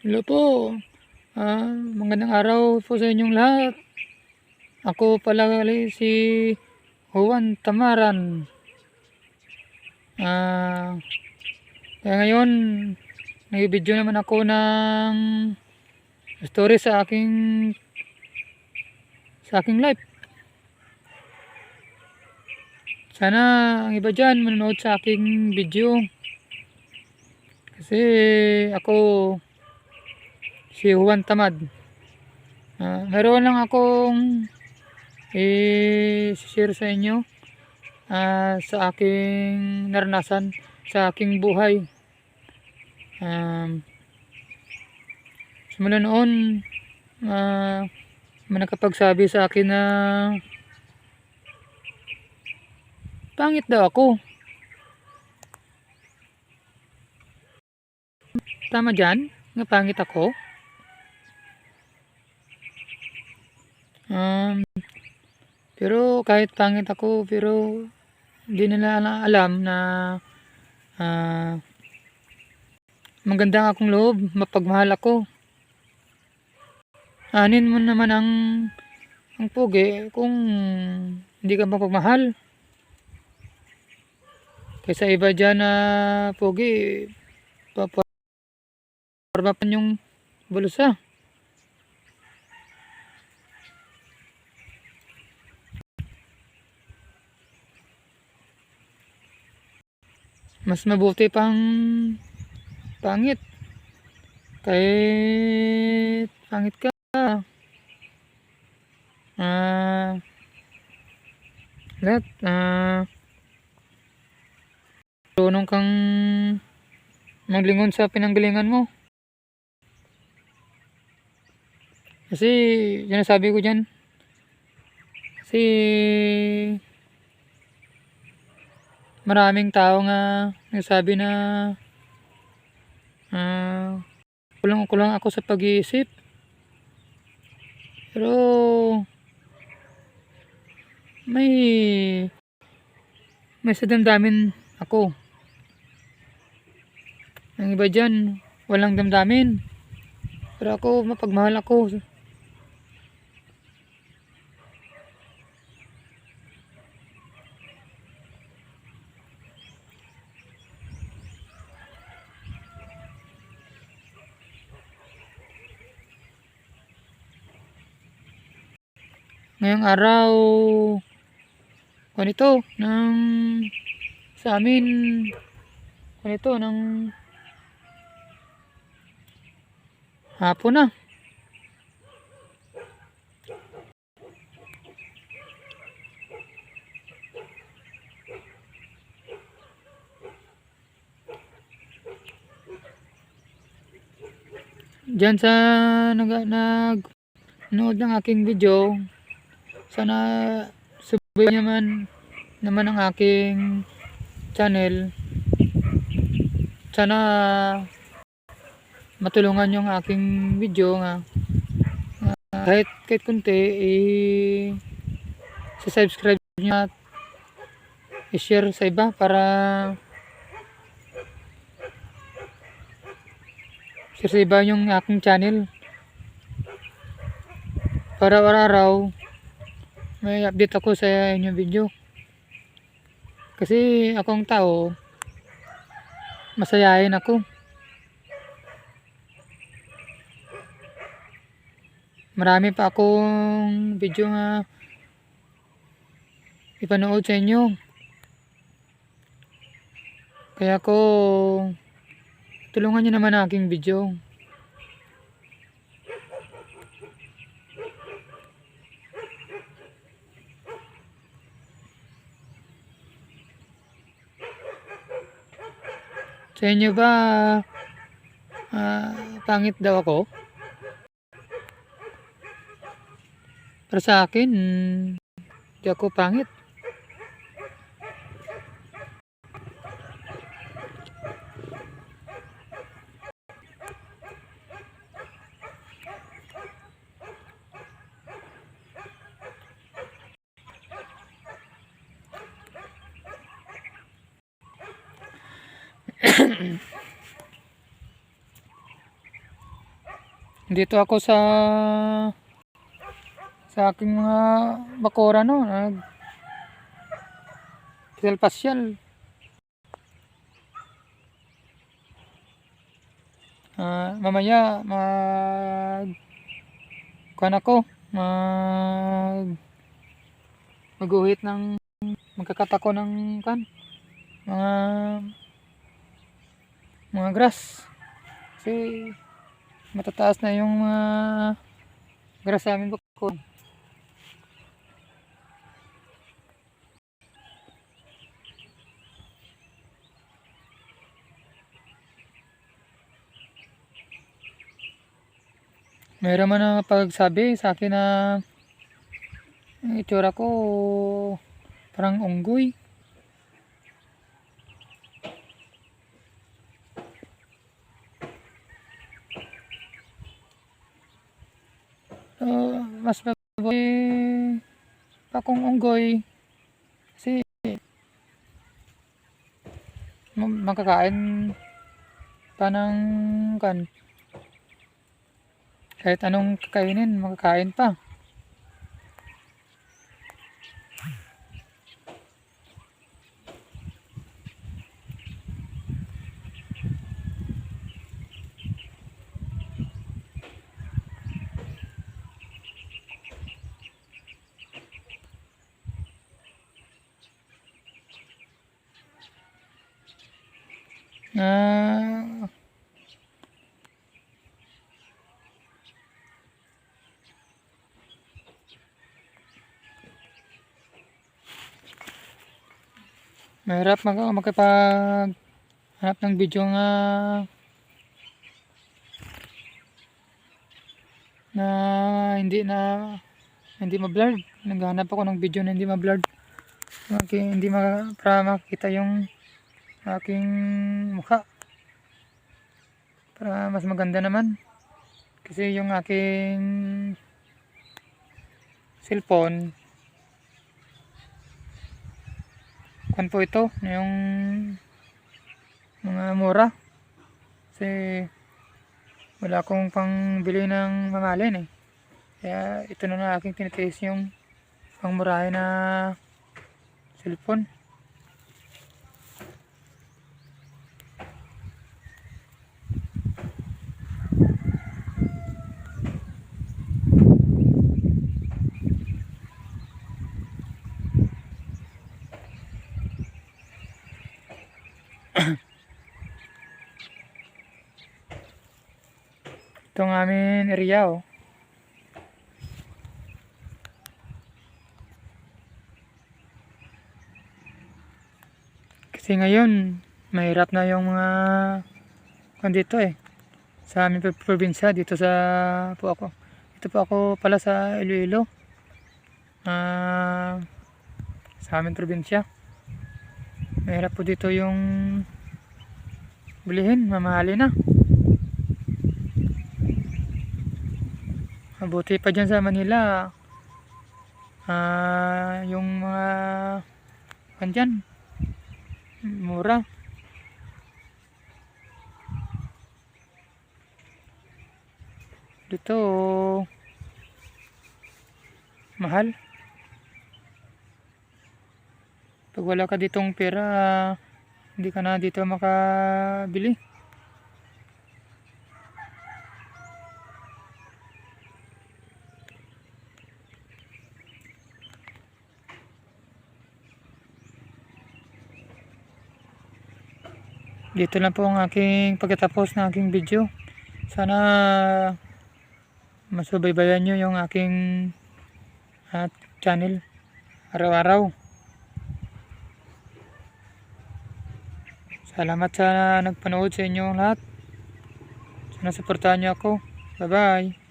Hello po. Magandang araw po sa inyong lahat. Ako pala si Juan Tamaran. Kaya ngayon, nag-video naman ako ng story sa aking life. Sana ang iba dyan manonood sa aking video. Kasi ako si Juan Tamad. Meron lang akong i-share sa inyo sa aking naranasan sa aking buhay. Simula noon, may nakapagsabi sa akin na pangit daw ako. Tama dyan, nga pangit ako. Pero kahit pangit ako, pero hindi nila alam na maganda akong loob, mapagmahal ako. Anin mo naman ang pugi kung hindi ka mapagmahal. Kaysa iba dyan na pugi, paparbapan yung bulusa. Mas mabuti pang pangit. Kahit pangit ka, marunong kang maglingon sa pinanggalingan mo. Kasi yan ang sabi ko dyan. Kasi maraming tao nga nagsabi na kulang ako sa pag-iisip. Pero may sa damdamin ako. Ang iba dyan, walang damdamin. Pero ako, mapagmahal ako. Ngayong araw, ganito, sa amin, ganito, ng hapon na. Diyan sa nag-nood ng aking video, sana subayan naman ang aking channel. Sana matulungan yung aking video nga kahit kunti subscribe nyo at i-share sa iba para share sa iba yung aking channel para araw-araw may update ako sa inyong video. Kasi akong tao, masayahin ako. Marami pa akong video nga ipanood sa inyo. Kaya ko tulungan nyo naman ang aking video. Sa inyo ba pangit daw ako? Para sa akin, hindi ako pangit. Dito ako sa aking mga bakura, no, pasyal. Mamaya kuhan ako, maguhit ng magkakat ako ng mga grass kasi matataas na yung mga grass sa amin bakura. Mayroon man ang pagsabi sa akin na ang itsura ko parang unggoy. Mas mabuti pa kung unggoy kasi makakain pa ng kahit anong kakainin, makakain pa. Mahirap makipag hanap ng video na hindi ma-blurred. Naghahanap ako ng video na hindi ma-blurred. Para makita yung aking mukha. Para mas maganda naman. Kasi yung aking cellphone, kuan po ito, yung mga mura. Kasi wala akong pang bili ng mamahalin eh. Kaya ito na aking tinitiis yung pangmurahin na cellphone. Itong amin area oh. Kasi ngayon mahirap na yung mga dito eh. Sa aming probinsya dito po ako. Dito po ako pala sa Iloilo. Sa aming probinsya. Mahirap po dito yung bilihin, mamahalin na. Mabuti pa dyan sa Manila, yung mga dyan, mura. Dito mahal. Pag wala ka ditong pera, hindi ka na dito makabili. Dito lang po ang aking pagkatapos ng aking video. Sana masubaybayan nyo yung aking channel araw-araw. Salamat sa nagpanood sa inyo lahat. Sana suportahan nyo ako. Bye bye.